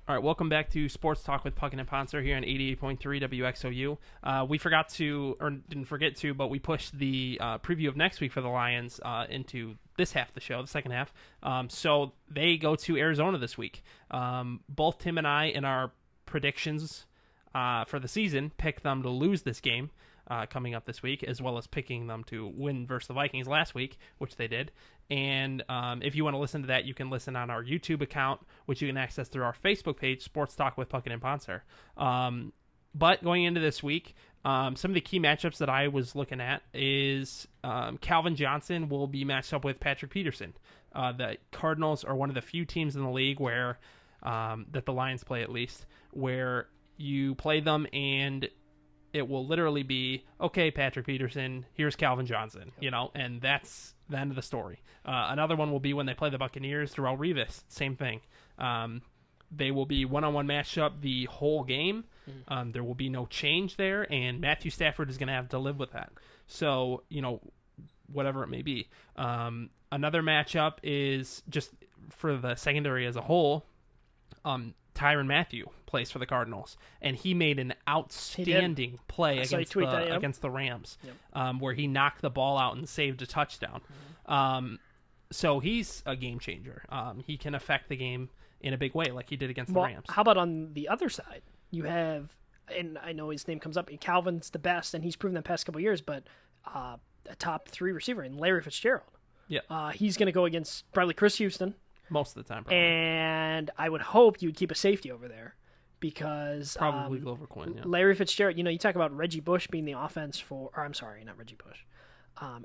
All right, welcome back to Sports Talk with Puckett and Pontzer here on 88.3 WXOU. We forgot to, or didn't forget to, but we pushed the preview of next week for the Lions into this half of the show, the second half. So they go to Arizona this week. Both Tim and I, in our predictions for the season, picked them to lose this game coming up this week, as well as picking them to win versus the Vikings last week, which they did. And if you want to listen to that, you can listen on our YouTube account, which you can access through our Facebook page, Sports Talk with Puckett and Pontzer. But going into this week, some of the key matchups that I was looking at is Calvin Johnson will be matched up with Patrick Peterson. The Cardinals are one of the few teams in the league where that the Lions play, at least, where you play them and it will literally be, okay, Patrick Peterson, here's Calvin Johnson, and that's the end of the story. Another one will be when they play the Buccaneers, Darrelle Revis, same thing. They will be one-on-one matchup the whole game. There will be no change there, and Matthew Stafford is going to have to live with that. So, whatever it may be. Another matchup is just for the secondary as a whole. Tyrann Mathieu plays for the Cardinals, and he made an outstanding play against the Rams, where he knocked the ball out and saved a touchdown. So he's a game changer. He can affect the game in a big way, like he did against the Rams. How about on the other side? You have, and I know his name comes up, Calvin's the best, and he's proven that past couple of years, but a top 3 receiver in Larry Fitzgerald. Yeah, he's going to go against probably Chris Houston. Most of the time, probably. And I would hope you would keep a safety over there because probably Glover Quinn. Yeah. Larry Fitzgerald. You talk about Reggie Bush being the offense for, or I'm sorry, not Reggie Bush.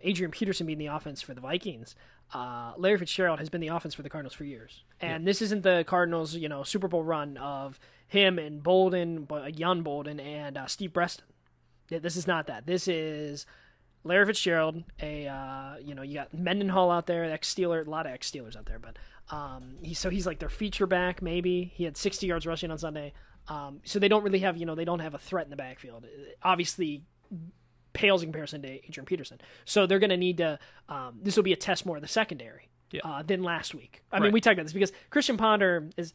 Adrian Peterson being the offense for the Vikings. Larry Fitzgerald has been the offense for the Cardinals for years, and this isn't the Cardinals, Super Bowl run of him and Bolden, young Bolden, and Steve Preston. This is not that. This is Larry Fitzgerald. You got Mendenhall out there, ex-Steeler, a lot of ex-Steelers out there, but. He's like their feature back, maybe. He had 60 yards rushing on Sunday. So they don't really have, they don't have a threat in the backfield. Obviously, pales in comparison to Adrian Peterson. So they're going to need to, this will be a test more of the secondary than last week. I mean, we talked about this because Christian Ponder is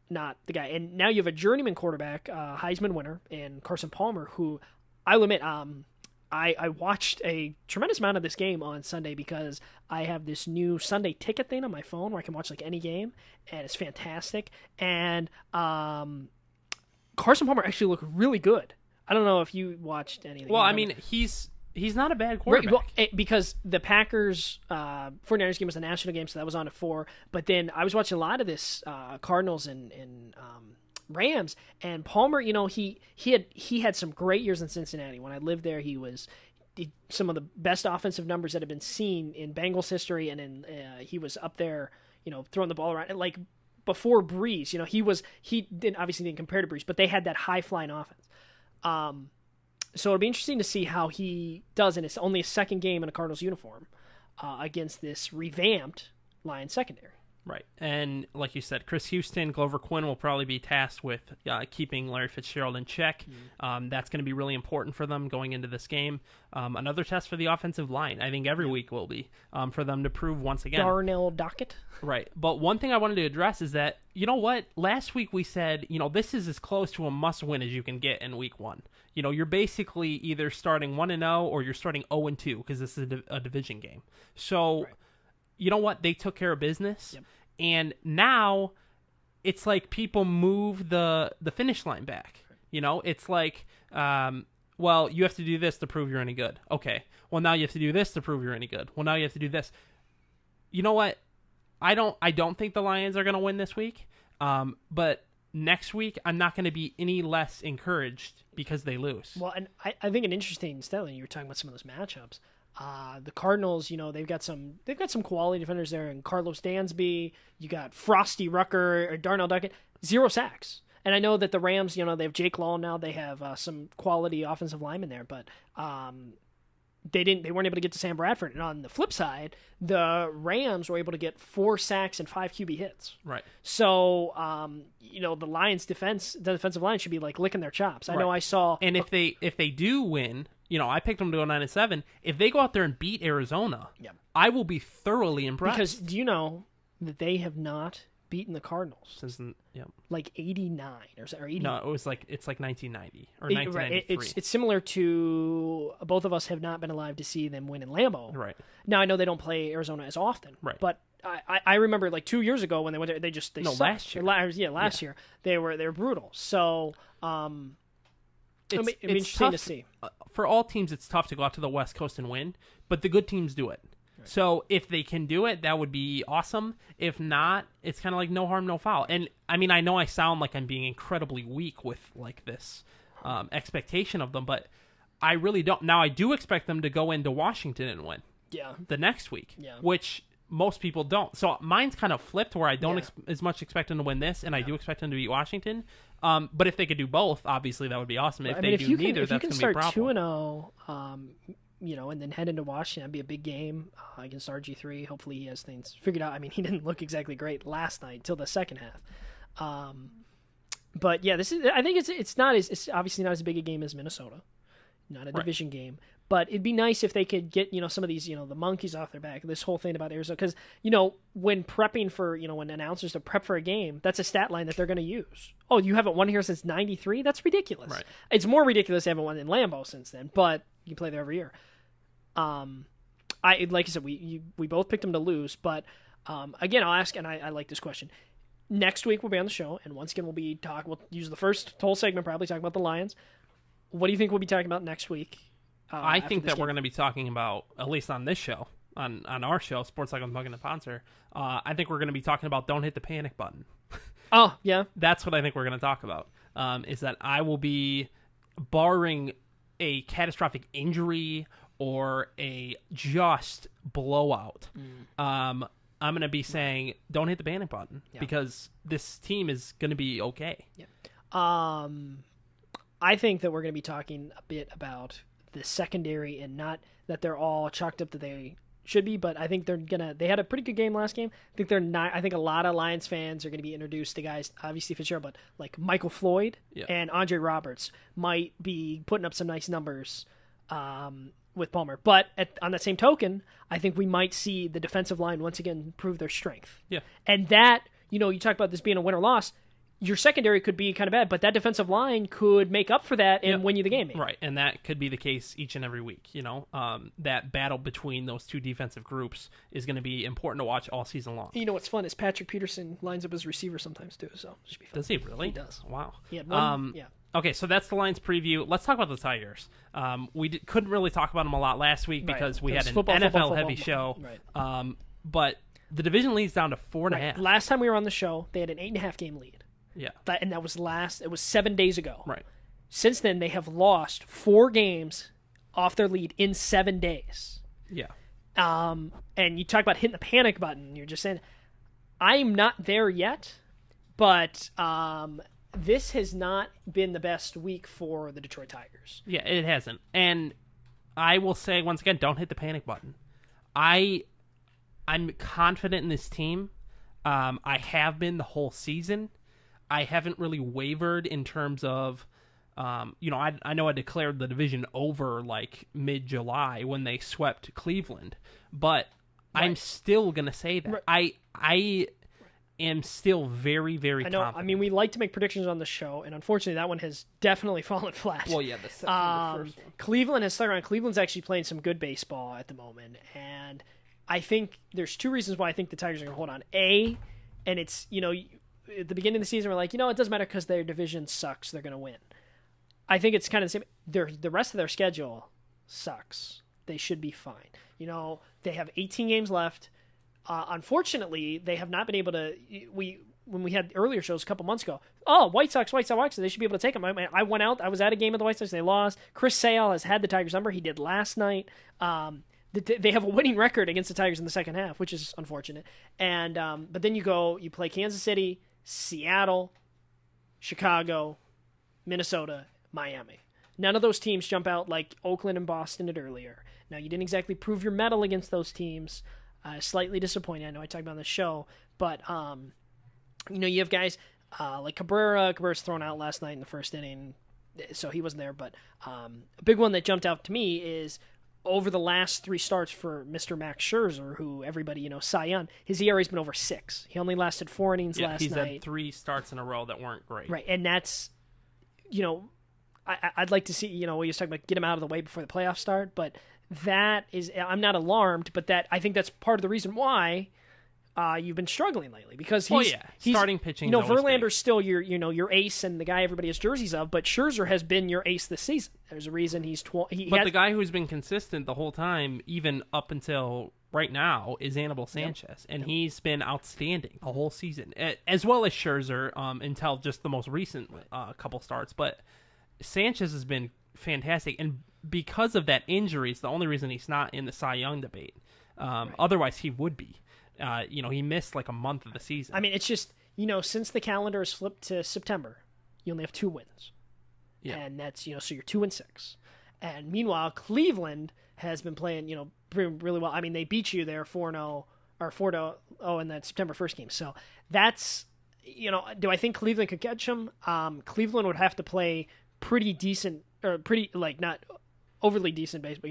not the guy. And now you have a journeyman quarterback, Heisman winner, and Carson Palmer, who I'll admit, I watched a tremendous amount of this game on Sunday because I have this new Sunday ticket thing on my phone where I can watch like any game, and it's fantastic. And Carson Palmer actually looked really good. I don't know if you watched any of the Well, games. I mean, he's not a bad quarterback. Because the Packers 49ers game was a national game, so that was on at 4. But then I was watching a lot of this Cardinals and Rams, and Palmer, he had some great years in Cincinnati. When I lived there, he some of the best offensive numbers that have been seen in Bengals history, and he was up there, throwing the ball around. And like before Breeze, he didn't compare to Breeze, but they had that high flying offense. So it'll be interesting to see how he does, and it's only a second game in a Cardinals uniform against this revamped Lions secondary. Right. And like you said, Chris Houston, Glover Quinn will probably be tasked with keeping Larry Fitzgerald in check. That's going to be really important for them going into this game. Another test for the offensive line. I think every week will be for them to prove once again. Darnell Dockett. Right. But one thing I wanted to address is that, you know what? Last week we said, this is as close to a must-win as you can get in week 1. You're basically either starting 1-0 or you're starting 0-2 because this is a division game. So... Right. You know what? They took care of business. Yep. And now it's like people move the finish line back. It's like, well, you have to do this to prove you're any good. Okay. Well, now you have to do this to prove you're any good. Well, now you have to do this. You know what? I don't think the Lions are going to win this week. But next week, I'm not going to be any less encouraged because they lose. Well, and I think an interesting stat, you were talking about some of those matchups. The Cardinals, they've got some quality defenders there, and Carlos Dansby. You got Frosty Rucker or Darnell Duckett, 0 sacks. And I know that the Rams, they have Jake Law now. They have some quality offensive linemen there, but they weren't able to get to Sam Bradford. And on the flip side, the Rams were able to get 4 sacks and 5 QB hits. Right. So, the Lions' the defensive line should be like licking their chops. I know I saw. And if they do win, I picked them to go 9-7. If they go out there and beat Arizona, I will be thoroughly impressed. Because do you know that they have not beaten the Cardinals since like 89 or 80. No, it's like 1990 or Right, 1993. it's similar to both of us have not been alive to see them win in Lambeau. Right. Now I know they don't play Arizona as often. Right. But I remember like 2 years ago when they went there, they sucked. Last year. Last year they were brutal. So it'll be interesting to see. For all teams, it's tough to go out to the West Coast and win, but the good teams do it. Right. So if they can do it, that would be awesome. If not, it's kind of like no harm, no foul. And I mean, I know I sound like I'm being incredibly weak with like this expectation of them, but I really don't. Now, I do expect them to go into Washington and win. Yeah. The next week. Yeah. Which most people don't. So mine's kind of flipped where I don't as much expect them to win this, and I do expect them to beat Washington. But if they could do both, obviously that would be awesome. If they do neither, that's going to be a problem. If you can start 2-0, and then head into Washington, that'd be a big game against RG3. Hopefully he has things figured out. I mean, he didn't look exactly great last night till the second half. But yeah, I think it's obviously not as big a game as Minnesota, not a division game. But it'd be nice if they could get, some of these, the monkeys off their back. This whole thing about Arizona, because, when prepping for, when announcers to prep for a game, that's a stat line that they're going to use. Oh, you haven't won here since '93? That's ridiculous. Right. It's more ridiculous they haven't won in Lambeau since then, but you play there every year. Like I said, we both picked them to lose, but again, I'll ask, and I like this question. Next week we'll be on the show, and once again we'll use the first whole segment probably talking about the Lions. What do you think we'll be talking about next week? I think that we're going to be talking about, at least on this show, on our show, Sports Talk with Puckett and Pontzer, I think we're going to be talking about don't hit the panic button. Oh, yeah. That's what I think we're going to talk about, is that I will be, barring a catastrophic injury or a just blowout, I'm going to be saying don't hit the panic button because this team is going to be okay. Yeah. I think that we're going to be talking a bit about the secondary, and not that they're all chalked up that they should be, but I think they had a pretty good game last game. I think a lot of Lions fans are going to be introduced to guys, obviously Fitzgerald, but like Michael Floyd and Andre Roberts might be putting up some nice numbers with Palmer. But on that same token, I think we might see the defensive line once again prove their strength. Yeah. And that, you talk about this being a win or loss, your secondary could be kind of bad, but that defensive line could make up for that and win you the game. Maybe. Right, and that could be the case each and every week. That battle between those two defensive groups is going to be important to watch all season long. What's fun is Patrick Peterson lines up as receiver sometimes too, so it should be fun. Does he really? He does. Wow. Yeah. Okay, so that's the Lions preview. Let's talk about the Tigers. We couldn't really talk about them a lot last week because we had an NFL-heavy show. Right. But the division lead's down to 4.5. Last time we were on the show, they had an 8.5 game lead. Yeah. And that was it was 7 days ago. Right. Since then, they have lost 4 games off their lead in 7 days. Yeah. And you talk about hitting the panic button. You're just saying, I'm not there yet, but this has not been the best week for the Detroit Tigers. Yeah, it hasn't. And I will say, once again, don't hit the panic button. I'm confident in this team. I have been the whole season. I haven't really wavered in terms of, I know I declared the division over like mid-July when they swept Cleveland, but I'm still going to say that. I am still very, very confident. I mean, we like to make predictions on the show, and unfortunately that one has definitely fallen flat. Well, yeah, the first one. Cleveland has stuck around. Cleveland's actually playing some good baseball at the moment, and I think there's 2 reasons why I think the Tigers are going to hold on. And it's, at the beginning of the season, we're like, it doesn't matter because their division sucks. They're going to win. I think it's kind of the same. The rest of their schedule sucks. They should be fine. They have 18 games left. Unfortunately, they have not been able to. When we had earlier shows a couple months ago, White Sox, they should be able to take them. I went out. I was at a game of the White Sox. They lost. Chris Sale has had the Tigers number. He did last night. They have a winning record against the Tigers in the second half, which is unfortunate. And but then you play Kansas City, Seattle, Chicago, Minnesota, Miami. None of those teams jump out like Oakland and Boston did earlier. Now, you didn't exactly prove your mettle against those teams. Slightly disappointing. I know I talked about on the show, but you have guys like Cabrera. Cabrera's thrown out last night in the first inning, so he wasn't there. But a big one that jumped out to me is over the last 3 starts for Mr. Max Scherzer, who everybody, Cy Young, his ERA's been over 6. He only lasted 4 innings last he's night. had 3 starts in a row that weren't great. Right, and that's, I'd like to see, we was talking about get him out of the way before the playoffs start, but that is, I'm not alarmed, but I think that's part of the reason why you've been struggling lately, because he's starting pitching. Verlander's still your ace and the guy everybody has jerseys of, but Scherzer has been your ace this season. There's a reason he's the guy who's been consistent the whole time, even up until right now, is Anibal Sanchez, and he's been outstanding the whole season, as well as Scherzer until just the most recent couple starts. But Sanchez has been fantastic, and because of that injury, it's the only reason he's not in the Cy Young debate. Otherwise, he would be. He missed like a month of the season. I mean, it's just, since the calendar is flipped to September, you only have 2 wins. Yeah. And that's, so you're 2-6. And meanwhile, Cleveland has been playing, really well. I mean, they beat you there 4-0 or 4-0 in that September 1st game. So that's, do I think Cleveland could catch them? Cleveland would have to play pretty decent, or pretty, like, not overly decent base, but,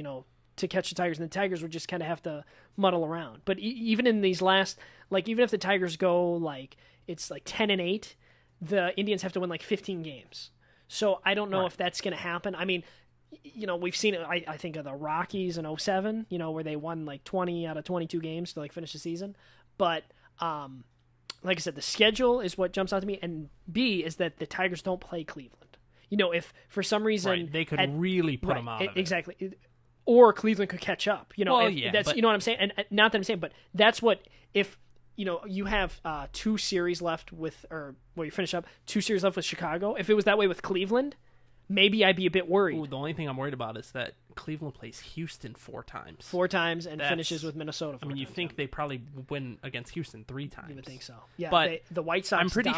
to catch the Tigers, and the Tigers would just kind of have to muddle around. But even in these last, like, even if the Tigers go, like, it's like 10-8, the Indians have to win like 15 games. So I don't know if that's going to happen. I mean, we've seen it, I think of the Rockies in 2007, where they won like 20 out of 22 games to like finish the season. But like I said, the schedule is what jumps out to me, and B is that the Tigers don't play Cleveland. If for some reason they could really put them out of it. Exactly. Or Cleveland could catch up. That's but, you know what I'm saying? And not that I'm saying, but that's what, if you have 2 series left with, or you finish up 2 series left with Chicago. If it was that way with Cleveland, maybe I'd be a bit worried. Ooh, the only thing I'm worried about is that Cleveland plays Houston 4 times. 4 times and finishes with Minnesota 4 times. I mean, you think they probably win against Houston 3 times. You would think so. Yeah, but the White Sox I'm pretty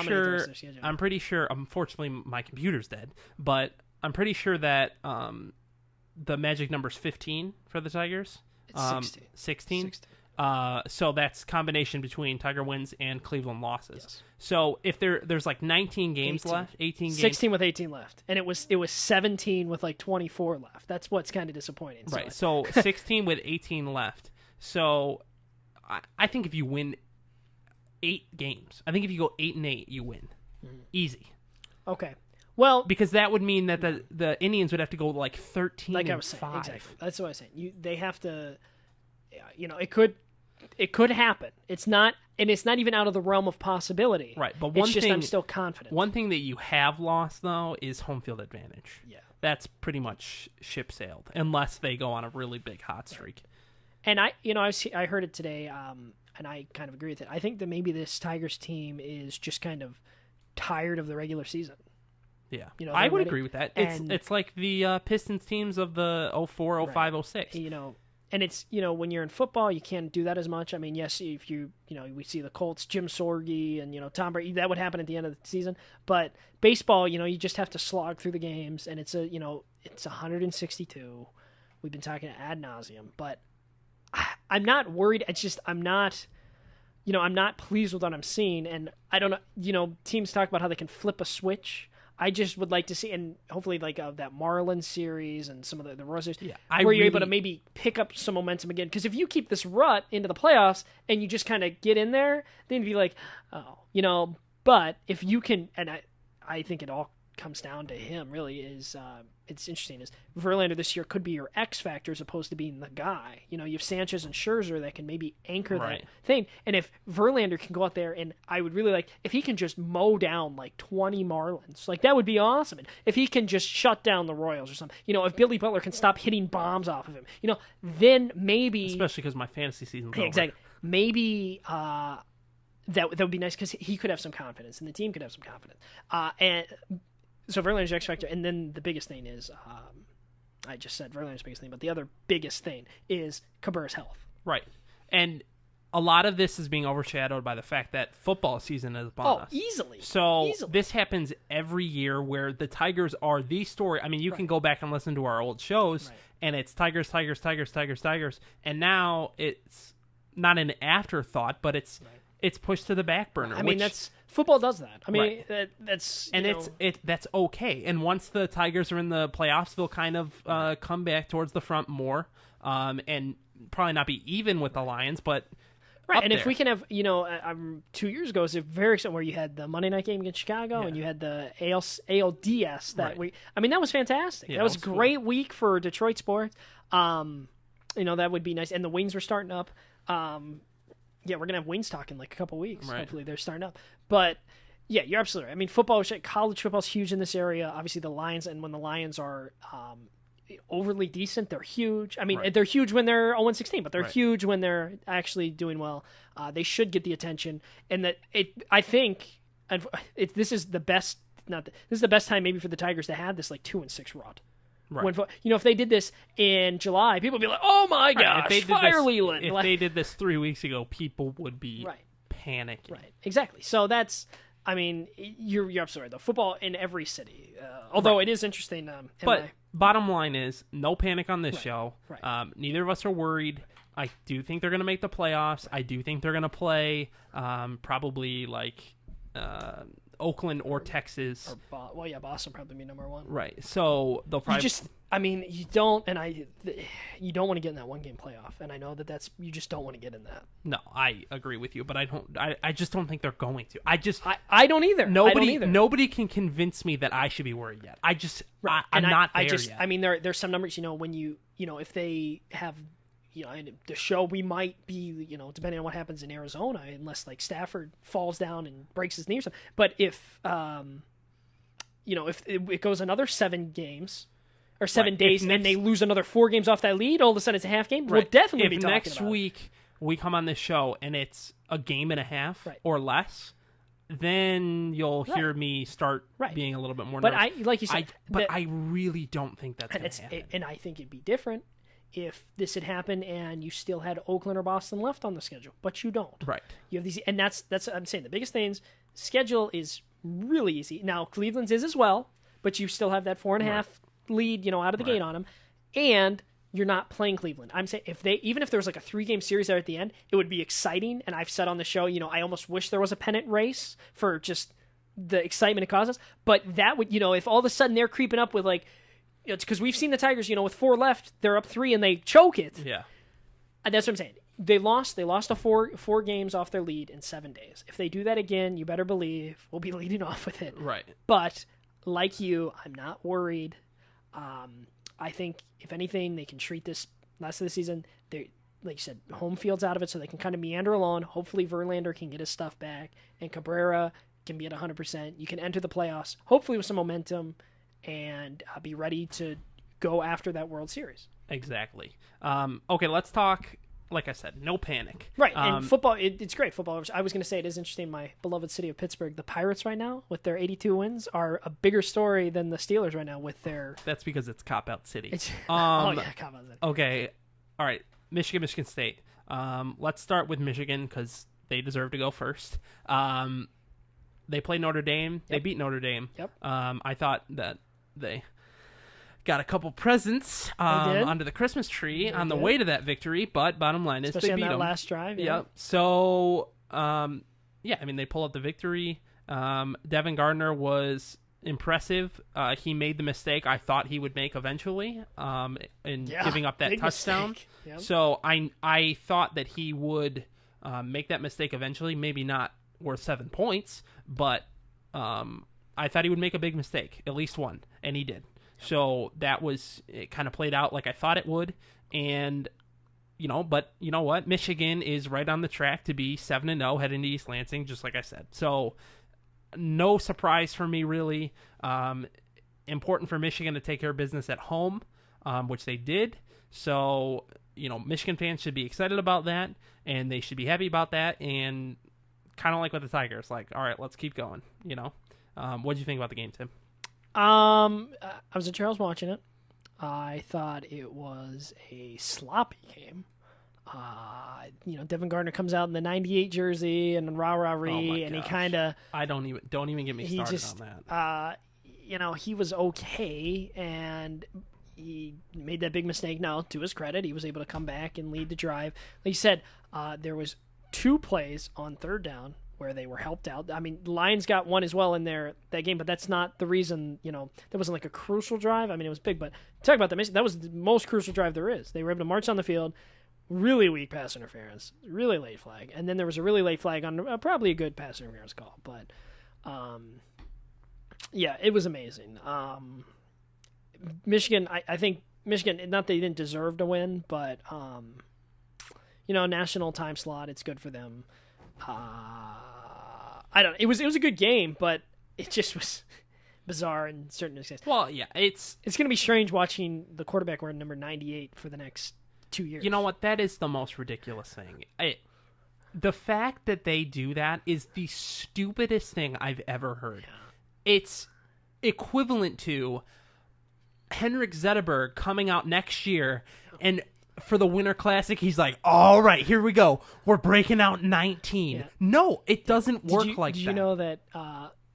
sure, unfortunately, my computer's dead, but I'm pretty sure that the magic number's 15 for the Tigers. It's 16. 16? So that's combination between Tiger wins and Cleveland losses. Yes. So if there's like 19 games left, 18 games. 16 with 18 left. And it was 17 with like 24 left. That's what's kind of disappointing. Right. So 16 with 18 left. So I think if you win 8 games, I think if you go 8-8, you win. Mm-hmm. Easy. Okay. Well, because that would mean that the Indians would have to go like 13 like I was saying, 5. Exactly. That's what I was saying. They have to, it could happen. It's not even out of the realm of possibility. Right, but I'm still confident. One thing that you have lost though is home field advantage. Yeah, that's pretty much ship sailed unless they go on a really big hot streak. And I heard it today, and I kind of agree with it. I think that maybe this Tigers team is just kind of tired of the regular season. Yeah, I would agree with that. It's like the Pistons teams of the 04, 05, 06. And it's, when you're in football, you can't do that as much. I mean, yes, if we see the Colts, Jim Sorgi and, Tom Brady, that would happen at the end of the season. But baseball, you just have to slog through the games, and it's 162. We've been talking ad nauseum, but I'm not worried. It's just, I'm not pleased with what I'm seeing. And I don't know, teams talk about how they can flip a switch. I just would like to see, and hopefully like that Marlins series and some of the Royals series, where you're able to maybe pick up some momentum again. Because if you keep this rut into the playoffs and you just kind of get in there, then you'd be like, but if you can, and I think it all comes down to him really is, it's interesting, is Verlander this year could be your X factor as opposed to being the guy. You have Sanchez and Scherzer that can maybe anchor that thing. And if Verlander can go out there, and I would really like, if he can just mow down like 20 Marlins, like that would be awesome. And if he can just shut down the Royals or something, if Billy Butler can stop hitting bombs off of him, then maybe. Especially because my fantasy season's over. Exactly. Maybe that would be nice because he could have some confidence and the team could have some confidence. And so Verlander's X factor, and then the biggest thing is, I just said Verlander's biggest thing, but the other biggest thing is Cabrera's health. Right, and a lot of this is being overshadowed by the fact that football season is upon us. Easily. So this happens every year where the Tigers are the story. I mean, you can go back and listen to our old shows, and it's Tigers, Tigers, Tigers, Tigers, Tigers, and now it's not an afterthought, but it's pushed to the back burner. I mean, that's football does that. I mean, Right. that's And that's okay. And once the Tigers are in the playoffs, they'll kind of come back towards the front more, and probably not be even with the Lions, but right. up And if there. we can have, 2 years ago, it was very exciting where you had the Monday night game against Chicago, and you had the ALDS that Right. week. I mean, that was fantastic. Yeah, that was a that was great week for Detroit sports. That would be nice. And the Wings were starting up. We're gonna have Wings talk in like a couple weeks. Right. Hopefully, they're starting up. But yeah, you're absolutely right. I mean, college football is huge in this area. Obviously, the Lions, and when the Lions are overly decent, they're huge. I mean, Right. they're huge when they're 0-16, but they're Right. huge when they're actually doing well. They should get the attention, and I think this is the best. This is the best time maybe for the Tigers to have this like 2-6 run. Right. When, if they did this in July, people would be like, "Oh my gosh, If they did fire this, Leland!" If they did this 3 weeks ago, people would be Right. panicking. Right, exactly. So that's, I mean, you're absolutely right. The football in every city, although it is interesting. But bottom line is, no panic on this show. Right. Neither of us are worried. I do think they're going to make the playoffs. I do think they're going to play probably like Oakland or Texas. Boston probably be number one. Right. So they'll probably you don't want to get in that 1-game playoff, and I know you just don't want to get in that. No, I agree with you, but I just don't think they're going to. I don't either. Nobody can convince me that I should be worried yet. I'm not there yet. I mean, there's some numbers, when if they have, and the show, we might be, depending on what happens in Arizona, unless like Stafford falls down and breaks his knee or something. But if, if it goes another 7 games or 7 days, and then they lose another 4 games off that lead, all of a sudden it's a half game. We'll definitely be talking about it. If next week we come on this show and it's a game and a half or less, then you'll hear me start being a little bit more nervous. But like you said, I really don't think that's going to happen. And I think it'd be different if this had happened and you still had Oakland or Boston left on the schedule, but you don't. Right. You have these, and that's I'm saying the biggest things. Schedule is really easy. Now Cleveland's is as well, but you still have that 4.5 lead, out of the gate on them, and you're not playing Cleveland. I'm saying even if there was like a 3-game series there at the end, it would be exciting. And I've said on the show, I almost wish there was a pennant race for just the excitement it causes. But that would, if all of a sudden they're creeping up with like. It's because we've seen the Tigers, with 4 left, they're up 3 and they choke it. Yeah. And that's what I'm saying. They lost a four games off their lead in 7 days. If they do that again, you better believe we'll be leading off with it. Right. But like you, I'm not worried. I think if anything, they can treat this rest of the season. They, like you said, home field's out of it, so they can kind of meander along. Hopefully, Verlander can get his stuff back, and Cabrera can be at 100%. You can enter the playoffs, hopefully with some momentum, and be ready to go after that World Series. Exactly. Okay, let's talk. Like I said, no panic. Right, and football, it's great. Football, I was going to say, it is interesting, my beloved city of Pittsburgh, the Pirates right now, with their 82 wins, are a bigger story than the Steelers right now with their... That's because it's Cop-Out City. Cop-Out City. Okay, all right, Michigan State. Let's start with Michigan, because they deserve to go first. They play Notre Dame. They beat Notre Dame. Yep. I thought that they got a couple presents under the Christmas tree on the way to that victory, but bottom line is especially they beat on that them. last drive. Yep. So, they pull up the victory. Devin Gardner was impressive. He made the mistake I thought he would make eventually in giving up that touchdown. Yep. So I thought that he would make that mistake eventually, maybe not worth 7 points, but I thought he would make a big mistake, at least one, and he did. So it kind of played out like I thought it would, and but you know what? Michigan is right on the track to be 7-0 heading to East Lansing, just like I said. So no surprise for me, really. Important for Michigan to take care of business at home, which they did. So Michigan fans should be excited about that, and they should be happy about that, and kind of like with the Tigers, like, all right, let's keep going. What did you think about the game, Tim? I was at Charles watching it. I thought it was a sloppy game. Devin Gardner comes out in the 98 jersey and rah-rah-ree, and he kind of... don't even get me started on that. He was okay, and he made that big mistake. Now, to his credit, he was able to come back and lead the drive. Like you said, there was 2 plays on third down where they were helped out. I mean, the Lions got one as well in that game, but that's not the reason. That wasn't like a crucial drive. I mean, it was big, but talk about that was the most crucial drive there is. They were able to march on the field. Really weak pass interference, really late flag, and then there was a really late flag on probably a good pass interference call. But, yeah, it was amazing. Michigan, I think Michigan, not that they didn't deserve to win, but national time slot, it's good for them. I don't. It was a good game, but it just was bizarre in certain extents. Well, yeah, it's going to be strange watching the quarterback wear number 98 for the next 2 years. You know what? That is the most ridiculous thing. The fact that they do that is the stupidest thing I've ever heard. Yeah. It's equivalent to Henrik Zetterberg coming out next year and for the Winter Classic, he's like, all right, here we go. We're breaking out 19. Yeah. No, it doesn't work like that. Did you know that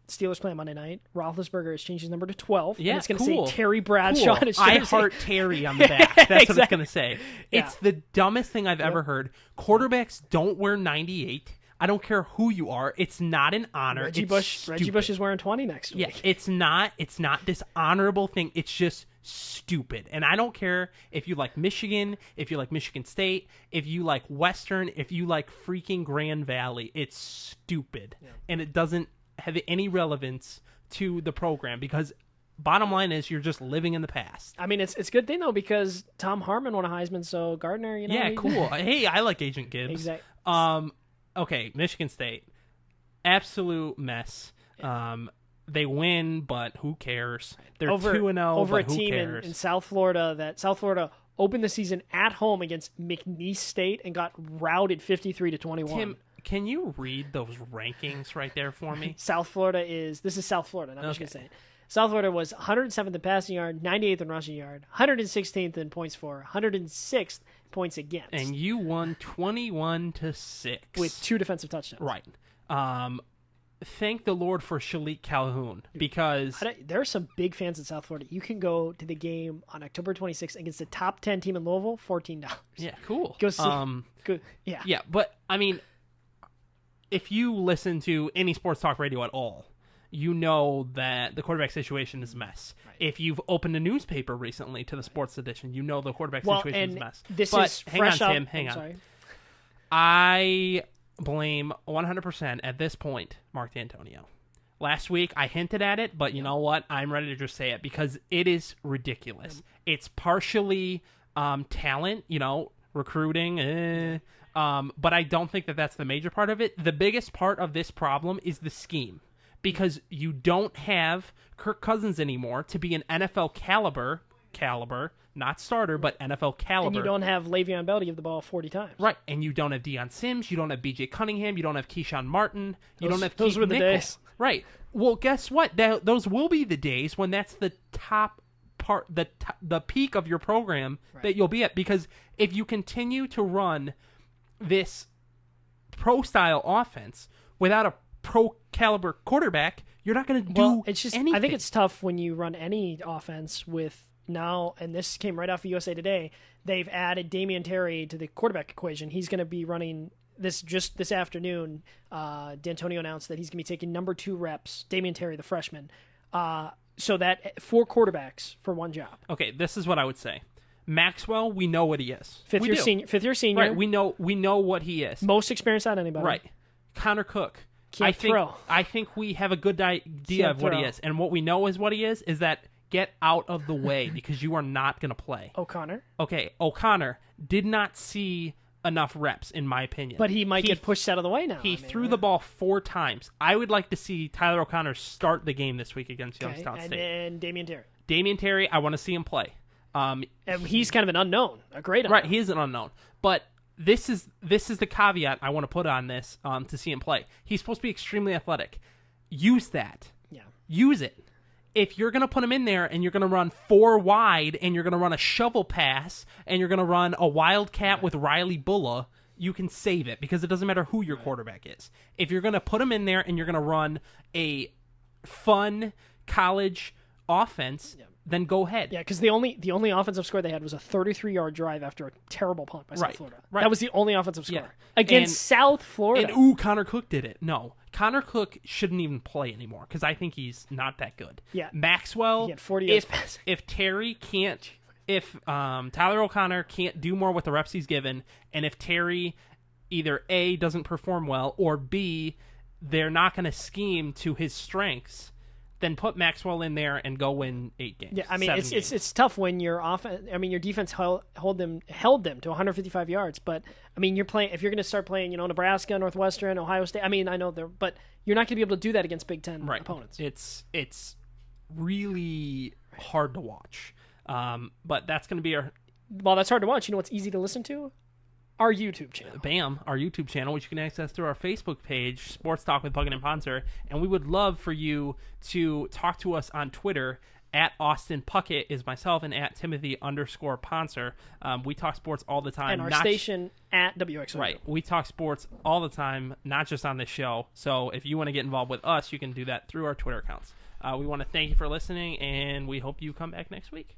Steelers play Monday night? Roethlisberger has changed his number to 12. Yeah, and it's going to say Terry Bradshaw on his jersey. I heart Terry on the back. That's exactly what it's going to say. Yeah. It's the dumbest thing I've ever heard. Quarterbacks don't wear 98. I don't care who you are. It's not an honor. Reggie Bush is wearing 20 next week. Yeah, it's not this honorable thing. It's just stupid. And I don't care if you like Michigan, if you like Michigan State, if you like Western, if you like freaking Grand Valley. It's stupid. Yeah. And it doesn't have any relevance to the program because bottom line is you're just living in the past. I mean, it's a good thing, though, because Tom Harmon won a Heisman, so Gardner, Yeah, cool. Hey, I like Agent Gibbs. Exactly. Okay, Michigan State. Absolute mess. They win, but who cares? They're 2-0, over but a who team cares? in South Florida that South Florida opened the season at home against McNeese State and got routed 53-21. Tim, can you read those rankings right there for me? South Florida is South Florida, not Michigan State. South Florida was 107th in passing yard, 98th in rushing yard, 116th in points for, 106th points against. And you won 21-6 with 2 defensive touchdowns. Right. Thank the Lord for Shalik Calhoun because there are some big fans in South Florida. You can go to the game on October 26th against the top 10 team in Louisville, $14. Yeah, cool. Go see. Good. Yeah. Yeah, but I mean, if you listen to any sports talk radio at all, you know that the quarterback situation is a mess. Right. If you've opened a newspaper recently to the sports edition, you know the quarterback situation is a mess. This is fresh hang on. Sorry. I blame 100% at this point Mark D'Antonio. Last week I hinted at it, but you know what? I'm ready to just say it because it is ridiculous. It's partially talent, recruiting, but I don't think that that's the major part of it. The biggest part of this problem is the scheme because you don't have Kirk Cousins anymore to be an NFL caliber, not starter, but NFL caliber. And you don't have Le'Veon Bell to give the ball 40 times. Right, and you don't have Deion Sims, you don't have B.J. Cunningham, you don't have Keyshawn Martin, you don't have those Keith were the Nichols. days. Right. Well, guess what? Those will be the days when that's the top part, the peak of your program that you'll be at. Because if you continue to run this pro-style offense without a pro-caliber quarterback, you're not going to do anything. I think it's tough when you run any offense with now, and this came right off of USA Today, they've added Damian Terry to the quarterback equation. He's going to be running this just this afternoon. D'Antonio announced that he's going to be taking number 2 reps, Damian Terry, the freshman, so that 4 quarterbacks for one job. Okay, this is what I would say. Maxwell, we know what he is. Fifth year senior. Right, we know what he is. Most experienced out of anybody. Right. Connor Cook. I think we have a good idea of what he is. And what we know is what he is that get out of the way because you are not going to play. O'Connor. Okay, O'Connor did not see enough reps, in my opinion. But he might get pushed out of the way now. He threw the ball 4 times. I would like to see Tyler O'Connor start the game this week against Youngstown State. And then Damian Terry. Damian Terry, I want to see him play. And he's kind of an unknown, a great unknown. Right, he is an unknown. But this is the caveat I want to put on this to see him play. He's supposed to be extremely athletic. Use that. Yeah. Use it. If you're going to put him in there and you're going to run 4 wide and you're going to run a shovel pass and you're going to run a wildcat with Riley Bulla, you can save it because it doesn't matter who your quarterback is. If you're going to put him in there and you're going to run a fun college offense, then go ahead. Yeah, because the only offensive score they had was a 33-yard drive after a terrible punt by South Florida. Right. That was the only offensive score Yeah. against South Florida. And Connor Cook did it. No, Connor Cook shouldn't even play anymore because I think he's not that good. Yeah. Maxwell, He had 40 yards passing. if Terry can't, if Tyler O'Connor can't do more with the reps he's given, and if Terry either A, doesn't perform well, or B, they're not going to scheme to his strengths, then put Maxwell in there and go win 8 games. Yeah, I mean it's tough when your defense held them to 155 yards, but I mean you're playing if you're going to start playing, Nebraska, Northwestern, Ohio State. I mean, I know but you're not going to be able to do that against Big Ten opponents. It's really hard to watch. But that's going to be Well, that's hard to watch. You know what's easy to listen to? Our YouTube channel. Bam, our YouTube channel, which you can access through our Facebook page, Sports Talk with Puckett and Pontzer. And we would love for you to talk to us on Twitter. At Austin Puckett is myself, and at Timothy_Pontzer. We talk sports all the time. And our station at WXO. Right. We talk sports all the time, not just on this show. So if you want to get involved with us, you can do that through our Twitter accounts. We want to thank you for listening, and we hope you come back next week.